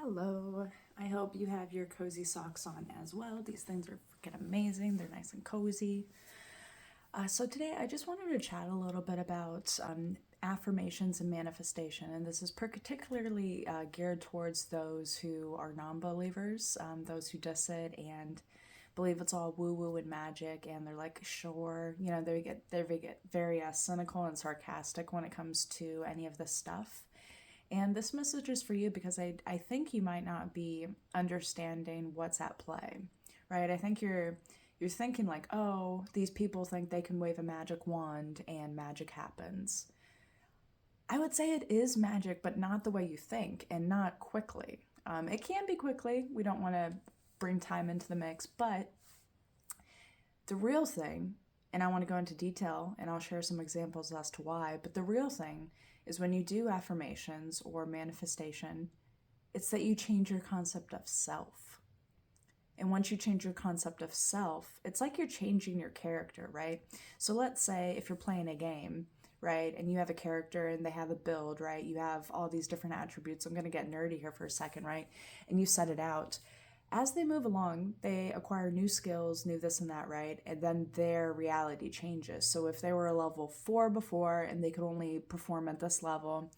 Hello. I hope you have your cozy socks on as well. These things are freaking amazing. They're nice and cozy. So today I just wanted to chat a little bit about affirmations and manifestation, and this is particularly geared towards those who are non-believers, those who diss it and believe it's all woo-woo and magic, and they're like, sure, they get very cynical and sarcastic when it comes to any of this stuff. And this message is for you because I think you might not be understanding what's at play, right? I think you're thinking like, oh, these people think they can wave a magic wand and magic happens. I would say it is magic, but not the way you think and not quickly. It can be quickly. We don't want to bring time into the mix, but the real thing, and I want to go into detail and I'll share some examples as to why, but the real thing is when you do affirmations or manifestation, it's that you change your concept of self. And once you change your concept of self, it's like you're changing your character, right? So let's say if you're playing a game, right, and you have a character and they have a build, right? You have all these different attributes. I'm going to get nerdy here for a second, right? And you set it out. As they move along, they acquire new skills, new this and that, right? And then their reality changes. So if they were a level 4 before and they could only perform at this level,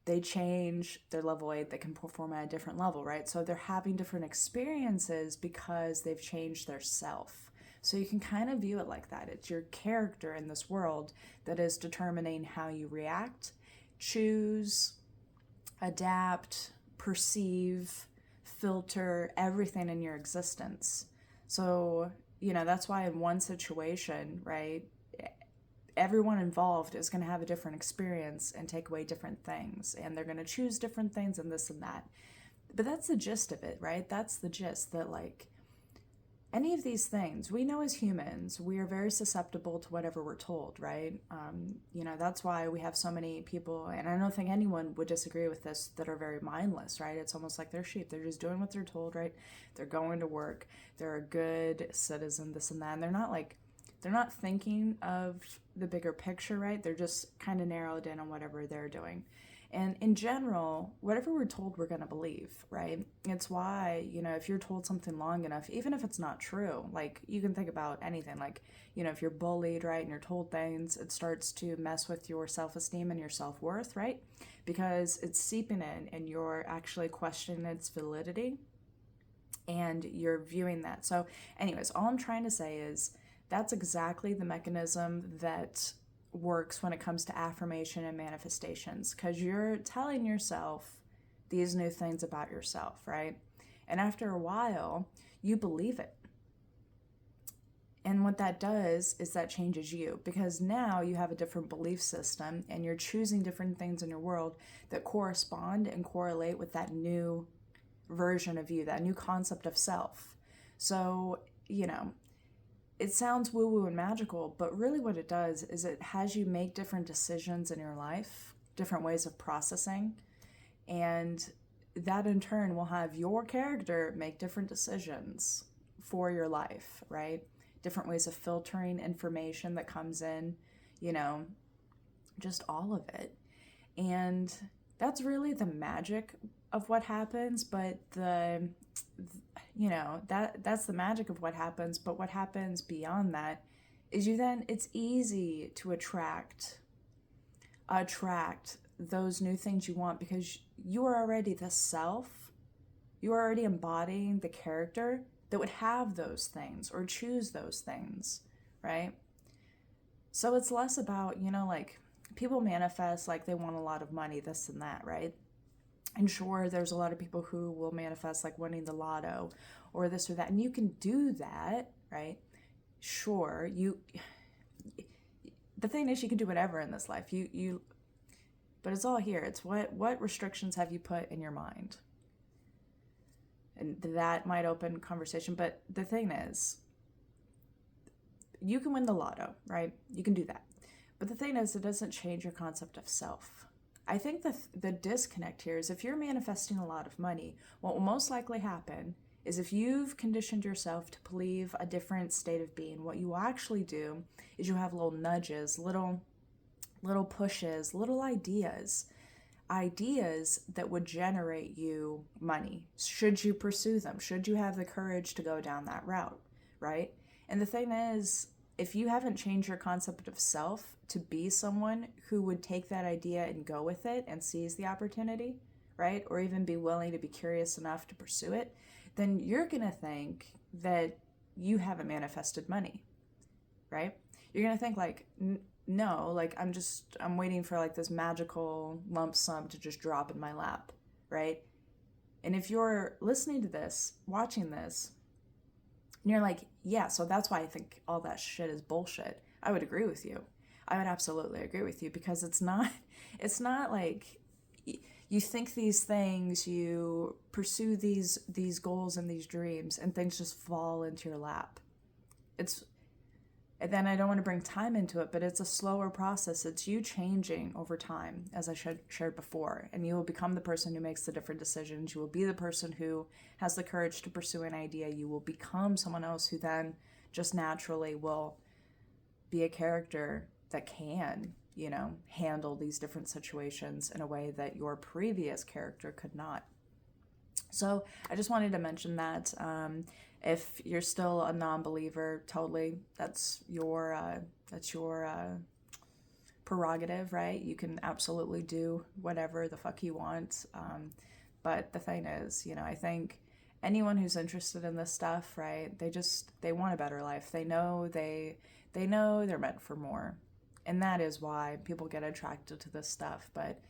they change their level 8, they can perform at a different level, right? So they're having different experiences because they've changed their self. So you can kind of view it like that. It's your character in this world that is determining how you react, choose, adapt, perceive, filter everything in your existence. So, that's why in one situation, right, everyone involved is going to have a different experience and take away different things, and they're going to choose different things and this and that. But that's the gist of it, right? That's the gist that, like, any of these things, we know as humans, we are very susceptible to whatever we're told, right? That's why we have so many people, and I don't think anyone would disagree with this, that are very mindless, right? It's almost like they're sheep. They're just doing what they're told, right? They're going to work. They're a good citizen, this and that. And they're not thinking of the bigger picture, right? They're just kind of narrowed in on whatever they're doing. And in general, whatever we're told, we're going to believe, right? It's why, if you're told something long enough, even if it's not true, like you can think about anything, like, if you're bullied, right, and you're told things, it starts to mess with your self-esteem and your self-worth, right? Because it's seeping in and you're actually questioning its validity and you're viewing that. So, anyways, all I'm trying to say is that's exactly the mechanism that works when it comes to affirmation and manifestations, because you're telling yourself these new things about yourself, right? And after a while, you believe it. And what that does is that changes you, because now you have a different belief system and you're choosing different things in your world that correspond and correlate with that new version of you, that new concept of self. So, it sounds woo-woo and magical, but really what it does is it has you make different decisions in your life, different ways of processing, and that in turn will have your character make different decisions for your life, right? Different ways of filtering information that comes in, just all of it. And that's really the magic of what happens, but that's the magic of what happens, but what happens beyond that is it's easy to attract those new things you want, because you are already the self, you are already embodying the character that would have those things or choose those things, right? So it's less about, like, people manifest like they want a lot of money, this and that, right? And sure, there's a lot of people who will manifest like winning the lotto or this or that. And you can do that, right? Sure, the thing is, you can do whatever in this life. But it's all here. It's what restrictions have you put in your mind? And that might open conversation. But the thing is, you can win the lotto, right? You can do that. But the thing is, it doesn't change your concept of self. I think the disconnect here is if you're manifesting a lot of money, what will most likely happen is if you've conditioned yourself to believe a different state of being, what you actually do is you have little nudges, little pushes, little ideas ideas that would generate you money, should you pursue them, should you have the courage to go down that route, right? And the thing is, if you haven't changed your concept of self to be someone who would take that idea and go with it and seize the opportunity, right? Or even be willing to be curious enough to pursue it, then you're going to think that you haven't manifested money, right? You're going to think like, no, like I'm waiting for like this magical lump sum to just drop in my lap, right? And if you're listening to this, watching this, and you're like, yeah, so that's why I think all that shit is bullshit, I would agree with you. I would absolutely agree with you, because it's not like you think these things, you pursue these goals and these dreams, and things just fall into your lap. And then I don't want to bring time into it, but it's a slower process. It's you changing over time, as I shared before, and you will become the person who makes the different decisions. You will be the person who has the courage to pursue an idea. You will become someone else who then just naturally will be a character that can, handle these different situations in a way that your previous character could not. So I just wanted to mention that. If you're still a non-believer, totally, that's your prerogative, right? You can absolutely do whatever the fuck you want. But the thing is, I think anyone who's interested in this stuff, right? They want a better life. They know they're meant for more, and that is why people get attracted to this stuff. But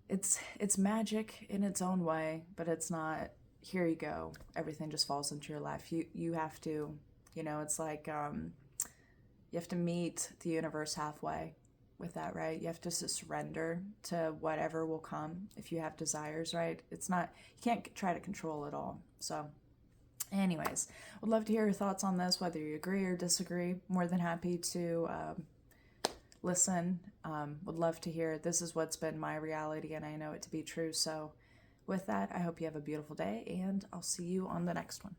it's magic in its own way, but it's not, here you go, everything just falls into your life. You have to, it's like you have to meet the universe halfway with that, right? You have to surrender to whatever will come if you have desires, right? You can't try to control it all. So anyways, would love to hear your thoughts on this, whether you agree or disagree. More than happy to listen. Would love to hear. This is what's been my reality, and I know it to be true. So with that, I hope you have a beautiful day, and I'll see you on the next one.